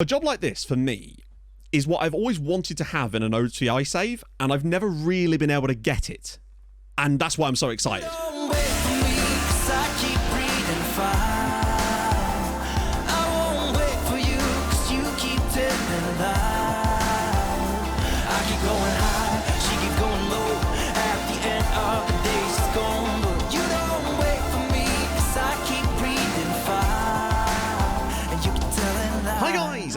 A job like this, for me, is what I've always wanted to have in an OTI save, and I've never really been able to get it. And that's why I'm so excited.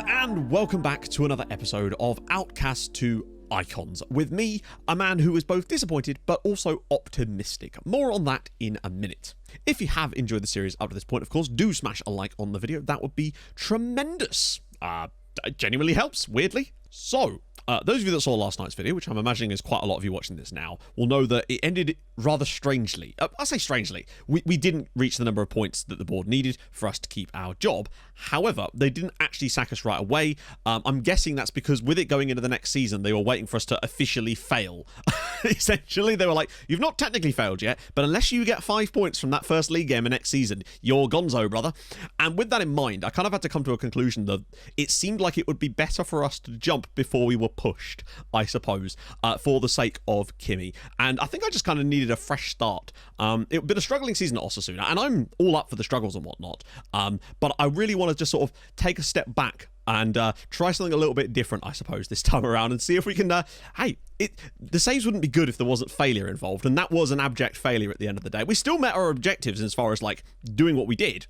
And welcome back to another episode of Outcasts to Icons, with me, a man who is both disappointed but also optimistic. More on that in a minute. If you have enjoyed the series up to this point, of course, do smash a like on the video. That would be tremendous. It genuinely helps, weirdly. So, those of you that saw last night's video, which I'm imagining is quite a lot of you watching this now, will know that it ended rather strangely. I say strangely. We didn't reach the number of points that the board needed for us to keep our job. However, they didn't actually sack us right away. I'm guessing that's because with it going into the next season, they were waiting for us to officially fail. Essentially, they were like, you've not technically failed yet, but unless you get 5 points from that first league game in next season, you're gonzo, brother. And with that in mind, I kind of had to come to a conclusion that it seemed like it would be better for us to jump before we were pushed, I suppose, for the sake of Kimmy. And I think I just kind of needed a fresh start. It's been a struggling season at Osasuna, and I'm all up for the struggles and whatnot. But I really want to just sort of take a step back and try something a little bit different, I suppose, this time around, and see if we can, the saves wouldn't be good if there wasn't failure involved, and that was an abject failure at the end of the day. We still met our objectives as far as, like, doing what we did.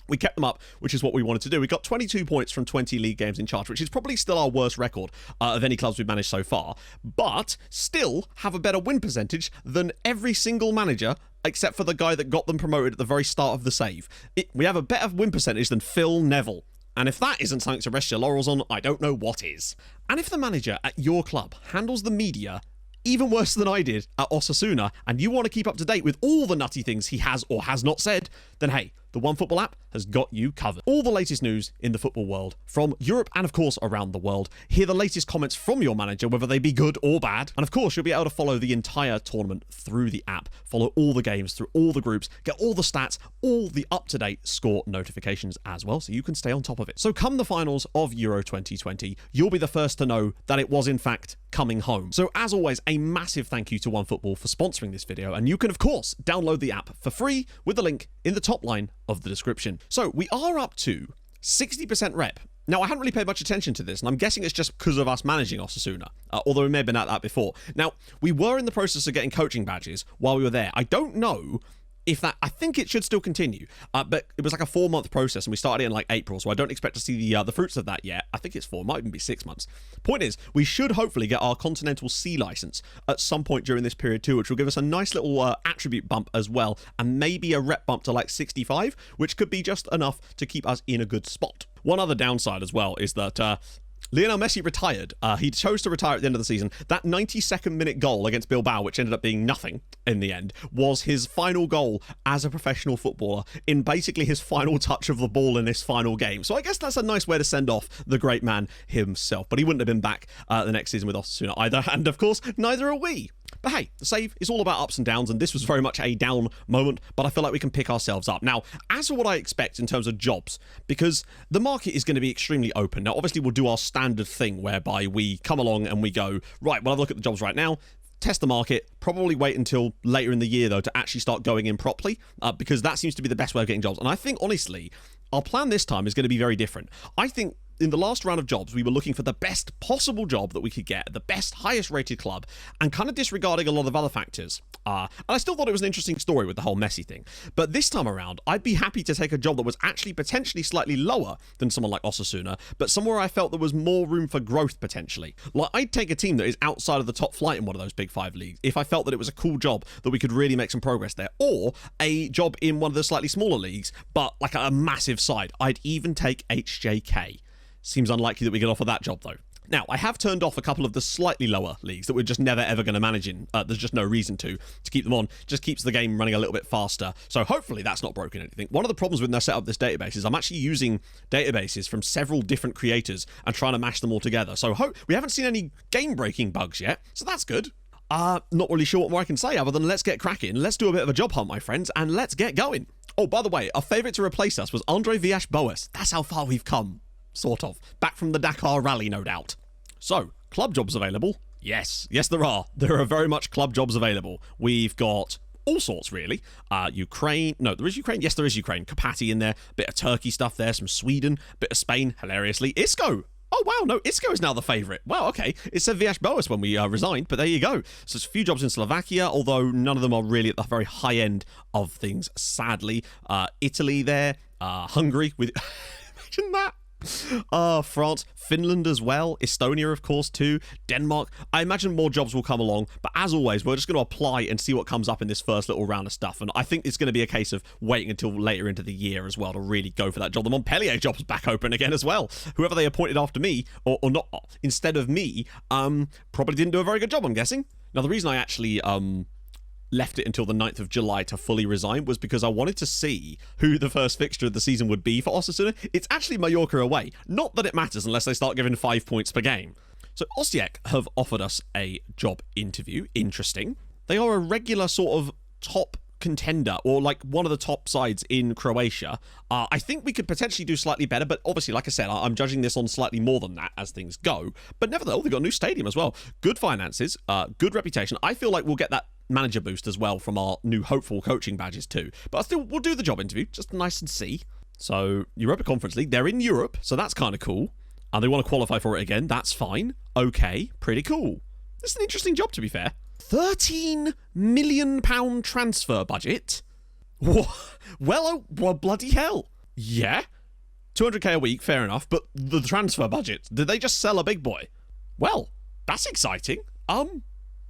We kept them up, which is what we wanted to do. We got 22 points from 20 league games in charge, which is probably still our worst record of any clubs we've managed so far, but still have a better win percentage than every single manager except for the guy that got them promoted at the very start of the save. We have a better win percentage than Phil Neville. And if that isn't something to rest your laurels on, I don't know what is. And if the manager at your club handles the media even worse than I did at Osasuna, and you want to keep up to date with all the nutty things he has or has not said, then hey, the OneFootball app has got you covered. All the latest news in the football world, from Europe and of course around the world. Hear the latest comments from your manager, whether they be good or bad. And of course, you'll be able to follow the entire tournament through the app. Follow all the games through all the groups, get all the stats, all the up-to-date score notifications as well, so you can stay on top of it. So come the finals of Euro 2020, you'll be the first to know that it was in fact coming home. So as always, a massive thank you to OneFootball for sponsoring this video, and you can of course download the app for free with the link in the top line of the description. So we are up to 60% rep. Now, I hadn't really paid much attention to this, and I'm guessing it's just because of us managing Osasuna, although we may have been at that before. Now, we were in the process of getting coaching badges while we were there. I don't know if that, I think it should still continue, but it was like a 4-month process, and we started it in like April, so I don't expect to see the fruits of that yet. I think it's 4, might even be 6 months. Point is, we should hopefully get our Continental C license at some point during this period too, which will give us a nice little attribute bump as well, and maybe a rep bump to like 65, which could be just enough to keep us in a good spot. One other downside as well is that Lionel Messi retired. He chose to retire at the end of the season. That 92nd minute goal against Bilbao, which ended up being nothing in the end, was his final goal as a professional footballer in basically his final touch of the ball in this final game. So I guess that's a nice way to send off the great man himself. But he wouldn't have been back the next season with Osasuna either. And of course, neither are we. But hey, the save is all about ups and downs, and this was very much a down moment, but I feel like we can pick ourselves up. Now, as for what I expect in terms of jobs, because the market is going to be extremely open. Now, obviously, we'll do our standard thing whereby we come along and we go, right, well, have a look at the jobs right now, test the market, probably wait until later in the year, though, to actually start going in properly, because that seems to be the best way of getting jobs. And I think, honestly, our plan this time is going to be very different. I think in the last round of jobs, we were looking for the best possible job that we could get, the best, highest rated club, and kind of disregarding a lot of other factors. And I still thought it was an interesting story with the whole Messi thing. But this time around, I'd be happy to take a job that was actually potentially slightly lower than someone like Osasuna, but somewhere I felt there was more room for growth potentially. Like, I'd take a team that is outside of the top flight in one of those big 5 leagues if I felt that it was a cool job that we could really make some progress there, or a job in one of the slightly smaller leagues, but like a massive side. I'd even take HJK. Seems unlikely that we get offer that job, though. Now, I have turned off a couple of the slightly lower leagues that we're just never, ever going to manage in. There's just no reason to keep them on. Just keeps the game running a little bit faster. So hopefully that's not broken anything. One of the problems when I set up this database is I'm actually using databases from several different creators and trying to mash them all together. So we haven't seen any game-breaking bugs yet, so that's good. Not really sure what more I can say other than let's get cracking. Let's do a bit of a job hunt, my friends, and let's get going. Oh, by the way, our favourite to replace us was Andre Villas-Boas. That's how far we've come. Sort of. Back from the Dakar Rally, no doubt. So, club jobs available? Yes. Yes, there are. There are very much club jobs available. We've got all sorts, really. Ukraine. No, there is Ukraine. Yes, there is Ukraine. Kapati in there. Bit of Turkey stuff there. Some Sweden. Bit of Spain. Hilariously. Isco. Oh, wow. No, Isco is now the favourite. Wow, okay. It said Viash Boas when we resigned, but there you go. So there's a few jobs in Slovakia, although none of them are really at the very high end of things, sadly. Italy there. Hungary with... Imagine that. France, Finland as well, Estonia of course too, Denmark. I imagine more jobs will come along, but as always we're just going to apply and see what comes up in this first little round of stuff, and I think it's going to be a case of waiting until later into the year as well to really go for that job. The Montpellier job's back open again as well. Whoever they appointed after me, or not instead of me, probably didn't do a very good job, I'm guessing. Now the reason I actually left it until the 9th of July to fully resign was because I wanted to see who the first fixture of the season would be for Osasuna. It's actually Mallorca away. Not that it matters unless they start giving 5 points per game. So Osijek have offered us a job interview. Interesting. They are a regular sort of top contender, or like one of the top sides in Croatia. I think we could potentially do slightly better, but obviously, like I said, I'm judging this on slightly more than that as things go. But nevertheless, they've got a new stadium as well. Good finances, good reputation. I feel like we'll get that manager boost as well from our new hopeful coaching badges too. But still, we'll do the job interview, just nice and see. So, Europa Conference League, they're in Europe, so that's kind of cool. And they want to qualify for it again, that's fine. Okay, pretty cool. This is an interesting job, to be fair. £13 million transfer budget? Well, bloody hell. Yeah. 200k a week, fair enough, but the transfer budget, did they just sell a big boy? Well, that's exciting.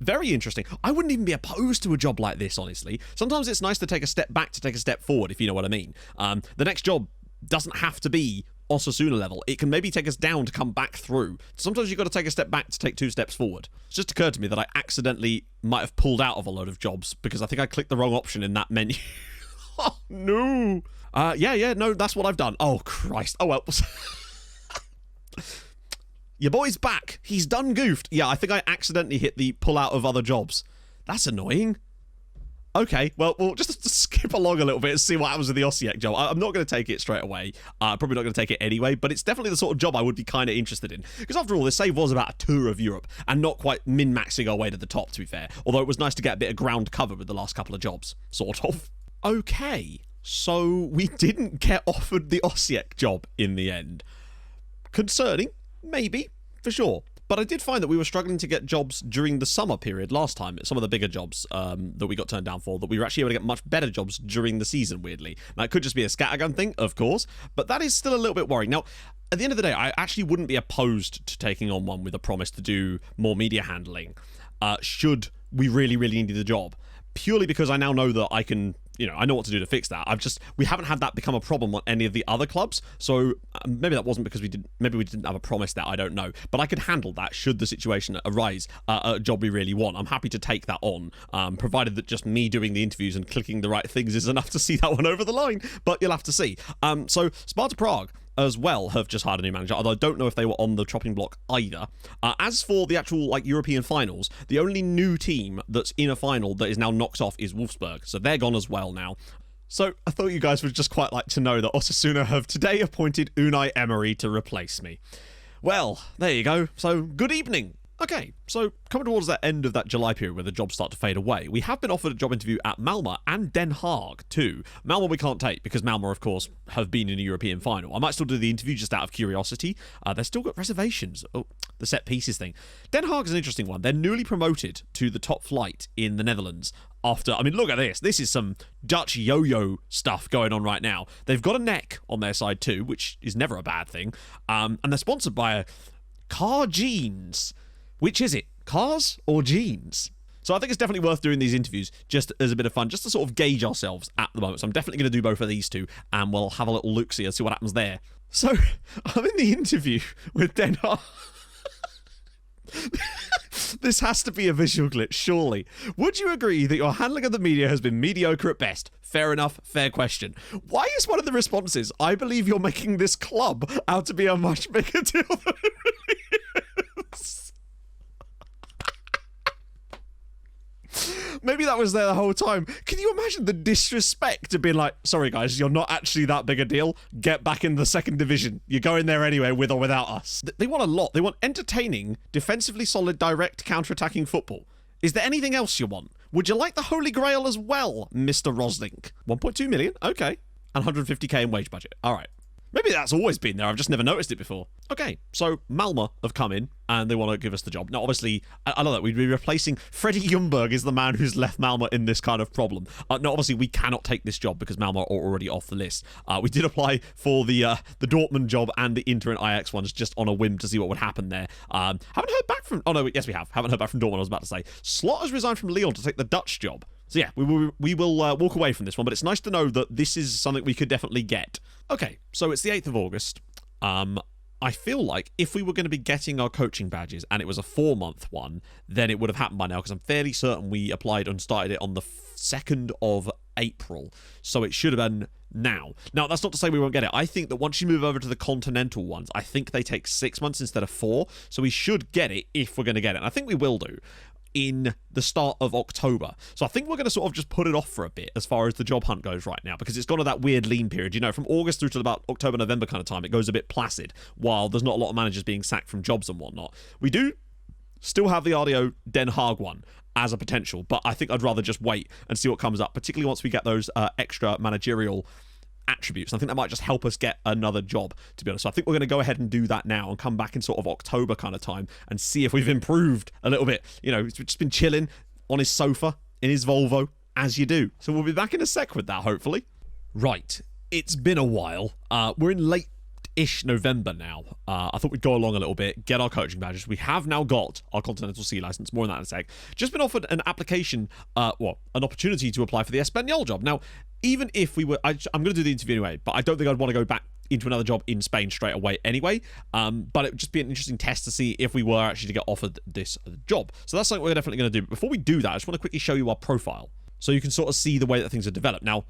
Very interesting. I wouldn't even be opposed to a job like this, honestly. Sometimes it's nice to take a step back to take a step forward, if you know what I mean. The next job doesn't have to be Osasuna level. It can maybe take us down to come back through. Sometimes you've got to take a step back to take 2 steps forward. It's just occurred to me that I accidentally might have pulled out of a load of jobs because I think I clicked the wrong option in that menu. Oh, no. No, that's what I've done. Oh, Christ. Oh, well. Your boy's back. He's done goofed. Yeah, I think I accidentally hit the pull out of other jobs. That's annoying. Okay, well, we'll just skip along a little bit and see what happens with the Osijek job. I'm not going to take it straight away. Probably not going to take it anyway, but it's definitely the sort of job I would be kind of interested in. Because after all, this save was about a tour of Europe and not quite min-maxing our way to the top, to be fair. Although it was nice to get a bit of ground cover with the last couple of jobs, sort of. Okay, so we didn't get offered the Osijek job in the end. Concerning, maybe, for sure. But I did find that we were struggling to get jobs during the summer period last time. Some of the bigger jobs that we got turned down for, that we were actually able to get much better jobs during the season, weirdly. Now, it could just be a scattergun thing, of course, but that is still a little bit worrying. Now, at the end of the day, I actually wouldn't be opposed to taking on one with a promise to do more media handling, should we really, really need the job. Purely because I now know that I can... I know what to do to fix that. We haven't had that become a problem on any of the other clubs. So maybe that wasn't because maybe we didn't have a promise there, I don't know. But I could handle that should the situation arise, a job we really want. I'm happy to take that on, provided that just me doing the interviews and clicking the right things is enough to see that one over the line. But you'll have to see. So Sparta Prague as well have just hired a new manager, although I don't know if they were on the chopping block either. As for the actual European finals, the only new team that's in a final that is now knocked off is Wolfsburg, so they're gone as well now. So I thought you guys would just quite like to know that Osasuna have today appointed Unai Emery to replace me. Well, there you go. So good evening. Okay, so coming towards that end of that July period where the jobs start to fade away, we have been offered a job interview at Malmo and Den Haag too. Malmo we can't take because Malmo, of course, have been in a European final. I might still do the interview just out of curiosity. They've still got reservations. Oh, the set pieces thing. Den Haag is an interesting one. They're newly promoted to the top flight in the Netherlands after... I mean, look at this. This is some Dutch yo-yo stuff going on right now. They've got a neck on their side too, which is never a bad thing. And they're sponsored by Car Jeans. Which is it? Cars or jeans? So I think it's definitely worth doing these interviews just as a bit of fun, just to sort of gauge ourselves at the moment. So I'm definitely going to do both of these two, and we'll have a little look-see and see what happens there. So I'm in the interview with Den Haag. This has to be a visual glitch, surely. Would you agree that your handling of the media has been mediocre at best? Fair enough, fair question. Why is one of the responses, I believe you're making this club out to be a much bigger deal than it really is? Maybe that was there the whole time. Can you imagine the disrespect of being like, sorry guys, you're not actually that big a deal. Get back in the second division. You're going there anyway, with or without us. They want a lot. They want entertaining, defensively solid, direct, counter-attacking football. Is there anything else you want? Would you like the Holy Grail as well, Mr. Resigning? 1.2 million? Okay. And 150k in wage budget. All right. Maybe that's always been there. I've just never noticed it before. Okay, so Malmo have come in and they want to give us the job. Now, obviously, I know that we'd be replacing Freddie Ljungberg is the man who's left Malmo in this kind of problem. No, obviously, we cannot take this job because Malmo are already off the list. We did apply for the Dortmund job and the Inter and Ajax ones just on a whim to see what would happen there. Haven't heard back from... Oh, no, yes, we have. Haven't heard back from Dortmund, I was about to say. Slot has resigned from Lyon to take the Dutch job. So yeah, we will walk away from this one, but it's nice to know that this is something we could definitely get. Okay, so it's the 8th of August. I feel like if we were going to be getting our coaching badges and it was a 4-month one, then it would have happened by now, because I'm fairly certain we applied and started it on the 2nd of April. So it should have been now. Now, that's not to say we won't get it. I think that once you move over to the Continental ones, I think they take 6 months instead of 4. So we should get it if we're going to get it. And I think we will do in the start of October. So I think we're going to sort of just put it off for a bit as far as the job hunt goes right now, because it's gone to that weird lean period. You know, from August through to about October, November kind of time, it goes a bit placid while there's not a lot of managers being sacked from jobs and whatnot. We do still have the RDO Den Haag one as a potential, but I think I'd rather just wait and see what comes up, particularly once we get those extra managerial attributes. I think that might just help us get another job, to be honest. So I think we're going to go ahead and do that now and come back in sort of October kind of time and see if we've improved a little bit. You know, he's just been chilling on his sofa in his Volvo, as you do. So we'll be back in a sec with that, hopefully. Right. It's been a while. We're in late-ish November now. I thought we'd go along a little bit, get our coaching badges. We have now got our Continental C license. More on that in a sec. Just been offered an application, an opportunity to apply for the Espanyol job. Now, even if we were... I'm going to do the interview anyway, but I don't think I'd want to go back into another job in Spain straight away anyway. But it would just be an interesting test to see if we were actually to get offered this job. So that's something we're definitely going to do. But before we do that, I just want to quickly show you our profile, so you can sort of see the way that things are developed. Now,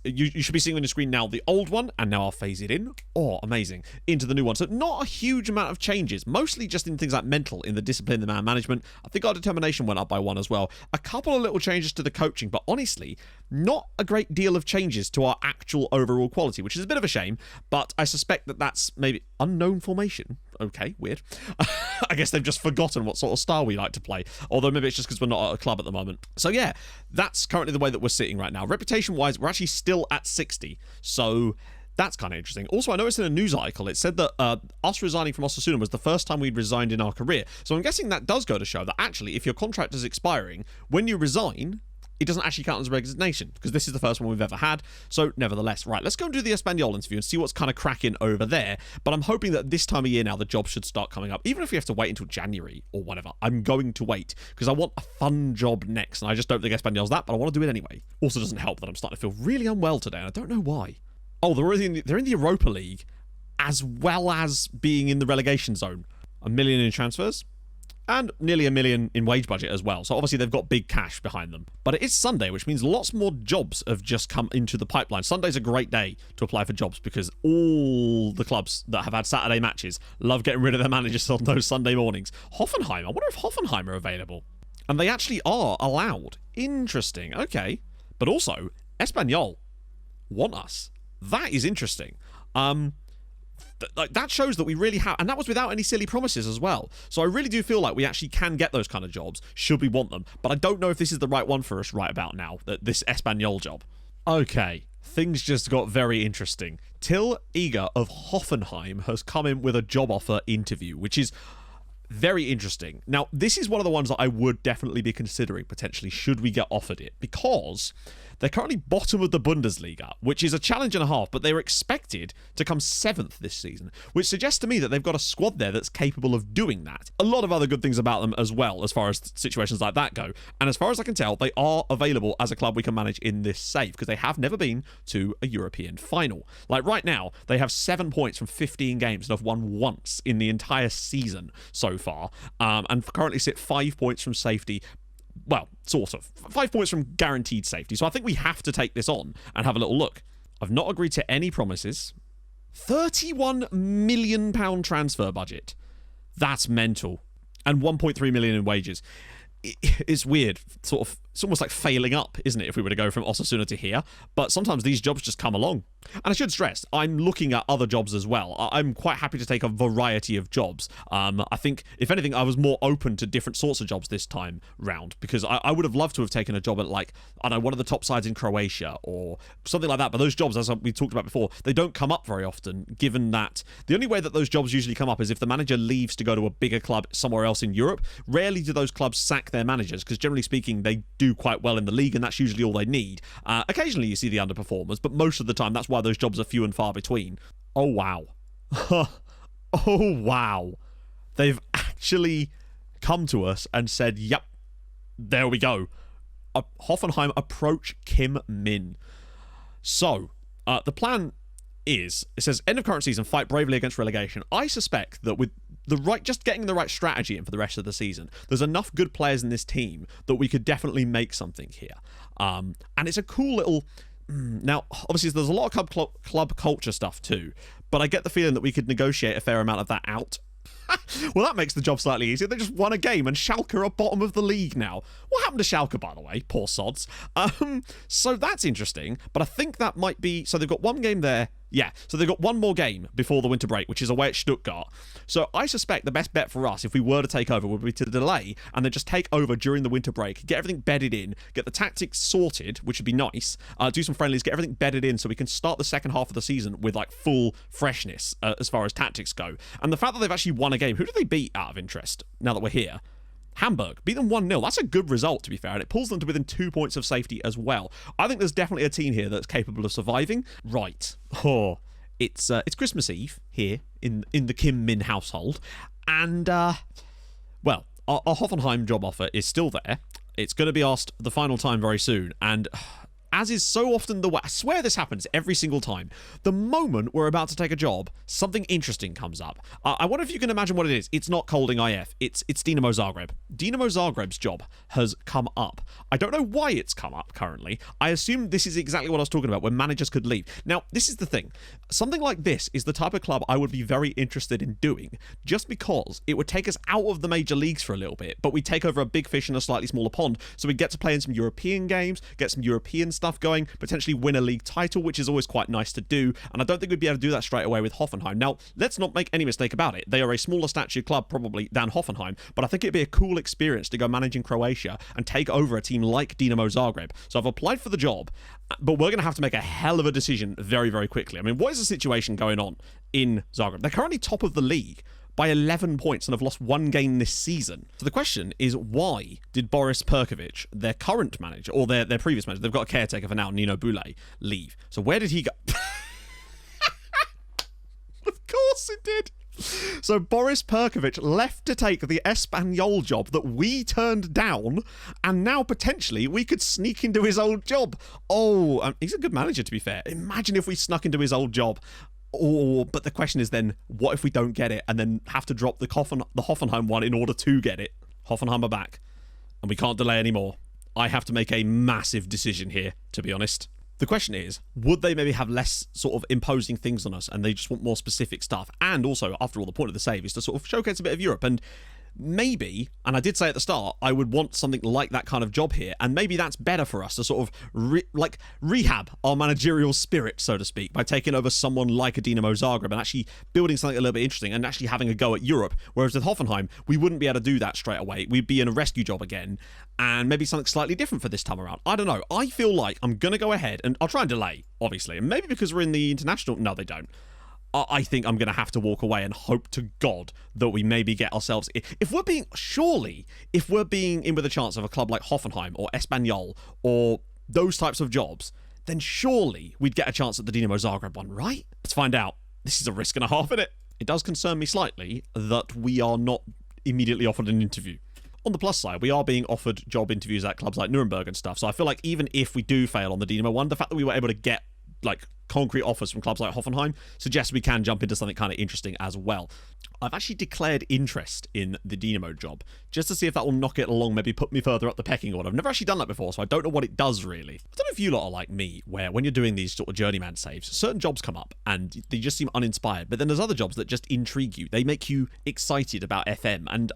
you should be seeing on your screen now the old one, and now I'll phase it in. Oh, amazing. Into the new one. So not a huge amount of changes, mostly just in things like mental, in the discipline, the man management. I think our determination went up by 1 as well. A couple of little changes to the coaching, but honestly, not a great deal of changes to our actual overall quality, which is a bit of a shame, but I suspect that that's maybe unknown formation. Okay, weird. I guess they've just forgotten what sort of style we like to play, although maybe it's just because we're not at a club at the moment. So yeah, that's currently the way that we're sitting right now. Reputation-wise, we're actually still at 60, so that's kind of interesting. Also, I noticed in a news article, it said that us resigning from Osasuna was the first time we'd resigned in our career. So I'm guessing that does go to show that actually, if your contract is expiring, when you resign, it doesn't actually count as a resignation, because this is the first one we've ever had. So nevertheless, right, let's go and do the Espanyol interview and see what's kind of cracking over there. But I'm hoping that this time of year now, the job should start coming up. Even if we have to wait until January or whatever, I'm going to wait, because I want a fun job next. And I just don't think Espanyol's that, but I want to do it anyway. Also doesn't help that I'm starting to feel really unwell today, and I don't know why. Oh, they're in the Europa League, as well as being in the relegation zone. 1 million in transfers, and nearly 1 million in wage budget as well. So obviously they've got big cash behind them. But it is Sunday, which means lots more jobs have just come into the pipeline. Sunday's a great day to apply for jobs, because all the clubs that have had Saturday matches love getting rid of their managers on those Sunday mornings. Hoffenheim, I wonder if Hoffenheim are available. And they actually are allowed. Interesting, okay. But also, Espanyol want us. That is interesting. That shows that we really have, and that was without any silly promises as well. So I really do feel like we actually can get those kind of jobs should we want them. But I don't know if this is the right one for us right about now, this Espanyol job. Okay, things just got very interesting. Till Eger of Hoffenheim has come in with a job offer interview, which is very interesting. Now, this is one of the ones that I would definitely be considering potentially should we get offered it, because they're currently bottom of the Bundesliga, which is a challenge and a half, but they're expected to come 7th this season, which suggests to me that they've got a squad there that's capable of doing that. A lot of other good things about them as well, as far as situations like that go. And as far as I can tell, they are available as a club we can manage in this save, because they have never been to a European final. Like right now, they have 7 points from 15 games and have won once in the entire season so far, and currently sit 5 points from safety. Well, sort of. 5 points from guaranteed safety. So I think we have to take this on and have a little look. I've not agreed to any promises. £31 million transfer budget. That's mental. And 1.3 million in wages. It's weird, sort of It's almost like failing up, isn't it, if we were to go from Osasuna to here? But sometimes these jobs just come along. And I should stress, I'm looking at other jobs as well. I'm quite happy to take a variety of jobs. I think, if anything, I was more open to different sorts of jobs this time round, because I would have loved to have taken a job at, like, I don't know, one of the top sides in Croatia or something like that. But those jobs, as we talked about before, they don't come up very often, given that the only way that those jobs usually come up is if the manager leaves to go to a bigger club somewhere else in Europe. Rarely do those clubs sack their managers, because generally speaking, they do quite well in the league, and that's usually all they need. Occasionally you see the underperformers, but most of the time that's why those jobs are few and far between. Oh wow. Oh wow. They've actually come to us and said, yep, there we go. Hoffenheim approach Kim Min. So the plan is, it says, end of current season, fight bravely against relegation. I suspect that with just getting the right strategy in for the rest of the season, there's enough good players in this team that we could definitely make something here. And it's a cool little... Now, obviously, there's a lot of club culture stuff too, but I get the feeling that we could negotiate a fair amount of that out. Well, that makes the job slightly easier. They just won a game, and Schalke are bottom of the league now. What happened to Schalke, by the way? Poor sods. So that's interesting, but I think that might be... So they've got one game there. Yeah, so they've got one more game before the winter break, which is away at Stuttgart. So I suspect the best bet for us, if we were to take over, would be to delay and then just take over during the winter break, get everything bedded in, get the tactics sorted, which would be nice, do some friendlies, get everything bedded in so we can start the second half of the season with, like, full freshness as far as tactics go. And the fact that they've actually won a game, who did they beat out of interest now that we're here? Hamburg. Beat them 1-0. That's a good result, to be fair, and it pulls them to within 2 points of safety as well. I think there's definitely a team here that's capable of surviving. Right. Oh, it's Christmas Eve here in the Kim Min household, and, well, our Hoffenheim job offer is still there. It's going to be asked the final time very soon, and... As is so often the way, I swear this happens every single time. The moment we're about to take a job, something interesting comes up. I wonder if you can imagine what it is. It's not Colding IF. It's Dinamo Zagreb. Dinamo Zagreb's job has come up. I don't know why it's come up currently. I assume this is exactly what I was talking about, where managers could leave. Now, this is the thing. Something like this is the type of club I would be very interested in doing, just because it would take us out of the major leagues for a little bit, but we take over a big fish in a slightly smaller pond, so we get to play in some European games, get some European stuff going, potentially win a league title, which is always quite nice to do, and I don't think we'd be able to do that straight away with Hoffenheim. Now, let's not make any mistake about it. They are a smaller stature club probably than Hoffenheim, but I think it'd be a cool experience to go manage in Croatia and take over a team like Dinamo Zagreb. So I've applied for the job, but we're going to have to make a hell of a decision very, very quickly. I mean, what is the situation going on in Zagreb? They're currently top of the league by 11 points and have lost one game this season. So the question is, why did Boris Perkovic, their current manager, or their previous manager, they've got a caretaker for now, Nino Boulay, leave? So where did he go? Of course it did. So Boris Perkovic left to take the Espanyol job that we turned down, and now potentially we could sneak into his old job. Oh, he's a good manager, to be fair. Imagine if we snuck into his old job. But the question is then, what if we don't get it and then have to drop the Hoffenheim one in order to get it? Hoffenheim are back, and we can't delay anymore. I have to make a massive decision here, to be honest. The question is, would they maybe have less sort of imposing things on us and they just want more specific stuff? And also, after all, the point of the save is to sort of showcase a bit of Europe, and maybe, and I did say at the start, I would want something like that kind of job here, and maybe that's better for us to sort of rehab our managerial spirit, so to speak, by taking over someone like a Dinamo Zagreb and actually building something a little bit interesting and actually having a go at Europe. Whereas with Hoffenheim, we wouldn't be able to do that straight away. We'd be in a rescue job again, and maybe something slightly different for this time around. I don't know. I feel like I'm going to go ahead, and I'll try and delay, obviously, and maybe because we're in the international... No, they don't. I think I'm going to have to walk away and hope to God that we maybe get ourselves... If we're being in with a chance of a club like Hoffenheim or Espanyol or those types of jobs, then surely we'd get a chance at the Dinamo Zagreb one, right? Let's find out. This is a risk and a half, isn't it? It does concern me slightly that we are not immediately offered an interview. On the plus side, we are being offered job interviews at clubs like Nuremberg and stuff, so I feel like even if we do fail on the Dinamo one, the fact that we were able to get, like, concrete offers from clubs like Hoffenheim suggests we can jump into something kind of interesting as well. I've actually declared interest in the Dinamo job, just to see if that will knock it along, maybe put me further up the pecking order. I've never actually done that before, so I don't know what it does, really. I don't know if you lot are like me, where when you're doing these sort of journeyman saves, certain jobs come up, and they just seem uninspired, but then there's other jobs that just intrigue you. They make you excited about FM, and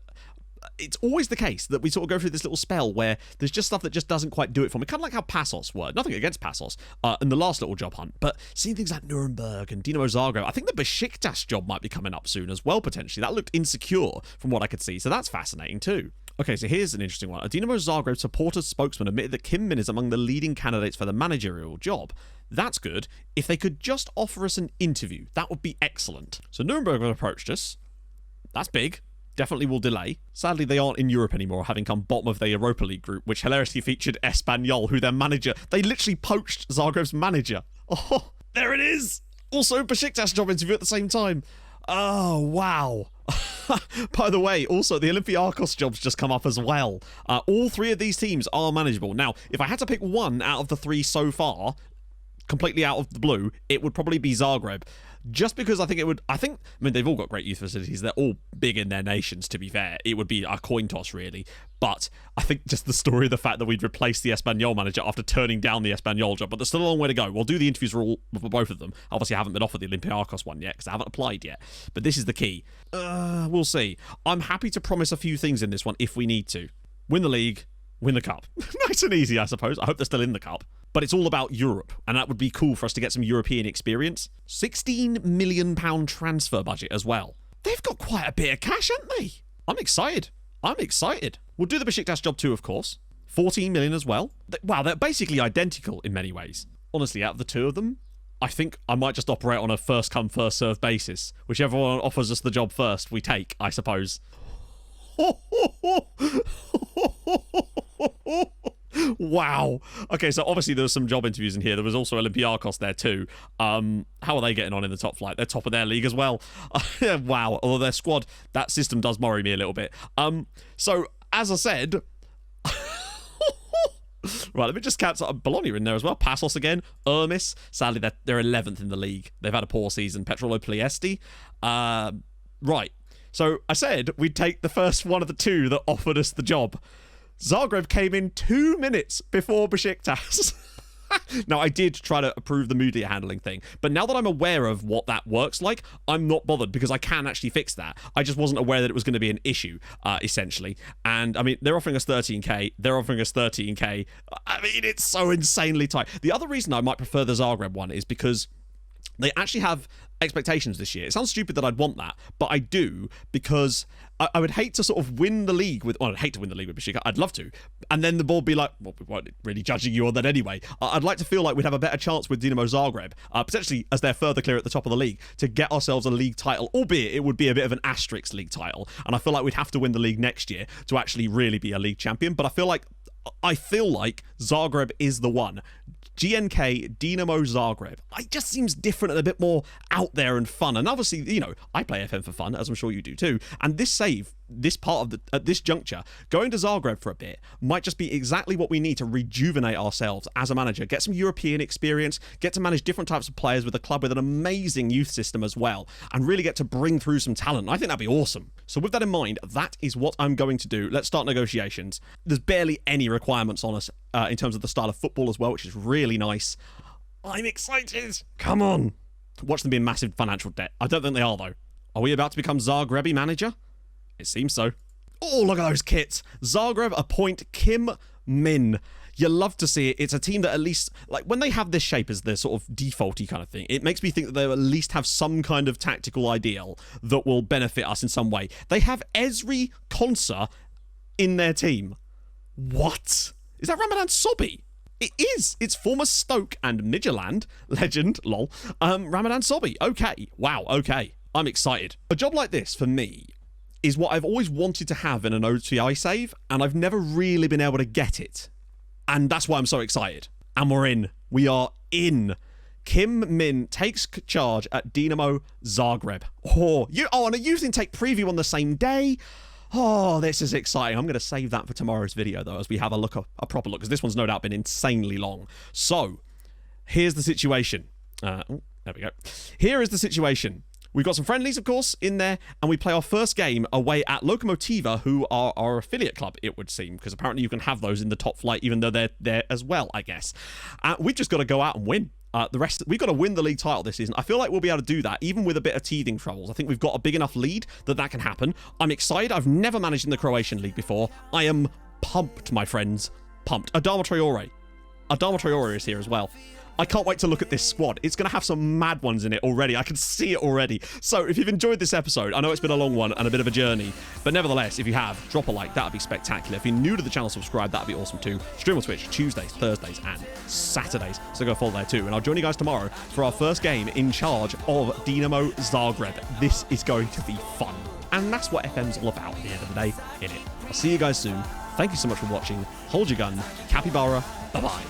it's always the case that we sort of go through this little spell where there's just stuff that just doesn't quite do it for me. Kind of like how Passos were. Nothing against Passos in the last little job hunt, but seeing things like Nuremberg and Dinamo Zagreb, I think the Besiktas job might be coming up soon as well, potentially. That looked insecure from what I could see, so that's fascinating too. Okay, so here's an interesting one. A Dinamo Zagreb supporter spokesman admitted that Kim Min is among the leading candidates for the managerial job. That's good. If they could just offer us an interview, that would be excellent. So Nuremberg have approached us. That's big. Definitely will delay. Sadly, they aren't in Europe anymore, having come bottom of their Europa League group, which hilariously featured Espanyol, who their manager... They literally poached Zagreb's manager. Oh, there it is! Also, Besiktas job interview at the same time. Oh, wow. By the way, also, the Olympiacos job's just come up as well. All three of these teams are manageable. Now, if I had to pick one out of the three so far, completely out of the blue, it would probably be Zagreb. Just because I mean, they've all got great youth facilities. They're all big in their nations, to be fair. It would be a coin toss, really. But I think just the story of the fact that we'd replaced the Espanyol manager after turning down the Espanyol job, but there's still a long way to go. We'll do the interviews for both of them. Obviously, I haven't been offered the Olympiacos one yet because I haven't applied yet. But this is the key. We'll see. I'm happy to promise a few things in this one if we need to. Win the league, win the cup. Nice and easy, I suppose. I hope they're still in the cup. But it's all about Europe, and that would be cool for us to get some European experience. £16 million transfer budget as well. They've got quite a bit of cash, haven't they? I'm excited. We'll do the Besiktas job too, of course. 14 million as well. Wow, they're basically identical in many ways. Honestly, out of the two of them, I think I might just operate on a first-come, first-served basis. Whichever one offers us the job first, we take, I suppose. Wow. Okay, so obviously there was some job interviews in here. There was also Olympiacos there too. How are they getting on in the top flight? They're top of their league as well. Wow. Although their squad, that system does worry me a little bit. So, as I said... Right, let me just count Bologna in there as well. Passos again. Ermis. Sadly, they're 11th in the league. They've had a poor season. Petrolo Pliesti. Right. So, I said we'd take the first one of the two that offered us the job. Zagreb came in 2 minutes before Besiktas. Now, I did try to approve the media handling thing, but now that I'm aware of what that works like, I'm not bothered because I can actually fix that. I just wasn't aware that it was going to be an issue, essentially. And, I mean, they're offering us 13k. They're offering us 13k. I mean, it's so insanely tight. The other reason I might prefer the Zagreb one is because they actually have expectations this year. It sounds stupid that I'd want that, but I do because I would hate to sort of win the league with... Well, I'd hate to win the league with Besiktas. I'd love to. And then the board be like, well, we weren't really judging you on that anyway. I'd like to feel like we'd have a better chance with Dinamo Zagreb, potentially as they're further clear at the top of the league, to get ourselves a league title, albeit it would be a bit of an asterisk league title. And I feel like we'd have to win the league next year to actually really be a league champion. But I feel like Zagreb is the one. GNK, Dinamo Zagreb. It just seems different and a bit more out there and fun. And obviously, you know, I play FM for fun, as I'm sure you do too. And this part of at this juncture, going to Zagreb for a bit might just be exactly what we need to rejuvenate ourselves as a manager, get some European experience, get to manage different types of players with a club with an amazing youth system as well, and really get to bring through some talent. I think that'd be awesome. So with that in mind, that is what I'm going to do. Let's start negotiations. There's barely any requirements on us in terms of the style of football as well, which is really nice. I'm excited. Come on. Watch them be in massive financial debt. I don't think they are, though. Are we about to become Zagrebi manager? It seems so. Oh, look at those kits. Zagreb appoint Kim Min. You love to see it. It's a team that at least, like, when they have this shape as their sort of defaulty kind of thing, it makes me think that they'll at least have some kind of tactical ideal that will benefit us in some way. They have Esri Konsa in their team. What? Is that Ramadan Sobhi? It is. It's former Stoke and Midtjylland legend, lol, Ramadan Sobhi. Okay. Wow. Okay. I'm excited. A job like this, for me, is what I've always wanted to have in an OTI save, and I've never really been able to get it. And that's why I'm so excited. And we're in. We are in. Kim Min takes charge at Dinamo Zagreb. And a youth intake preview on the same day. Oh, this is exciting. I'm going to save that for tomorrow's video, though, as we have a proper look, because this one's no doubt been insanely long. So, here's the situation. There we go. Here is the situation. We've got some friendlies, of course, in there, and we play our first game away at Lokomotiva, who are our affiliate club, it would seem, because apparently you can have those in the top flight, even though they're there as well, I guess. We've just got to go out and win. The rest, we've got to win the league title this season. I feel like we'll be able to do that, even with a bit of teething troubles. I think we've got a big enough lead that can happen. I'm excited. I've never managed in the Croatian league before. I am pumped, my friends. Pumped. Adama Traore is here as well. I can't wait to look at this squad. It's going to have some mad ones in it already. I can see it already. So if you've enjoyed this episode, I know it's been a long one and a bit of a journey, but nevertheless, if you have, drop a like. That would be spectacular. If you're new to the channel, subscribe. That would be awesome too. Stream on Twitch Tuesdays, Thursdays, and Saturdays. So go follow there too. And I'll join you guys tomorrow for our first game in charge of Dinamo Zagreb. This is going to be fun. And that's what FM's all about at the end of the day, innit? I'll see you guys soon. Thank you so much for watching. Hold your gun. Capybara. Bye-bye.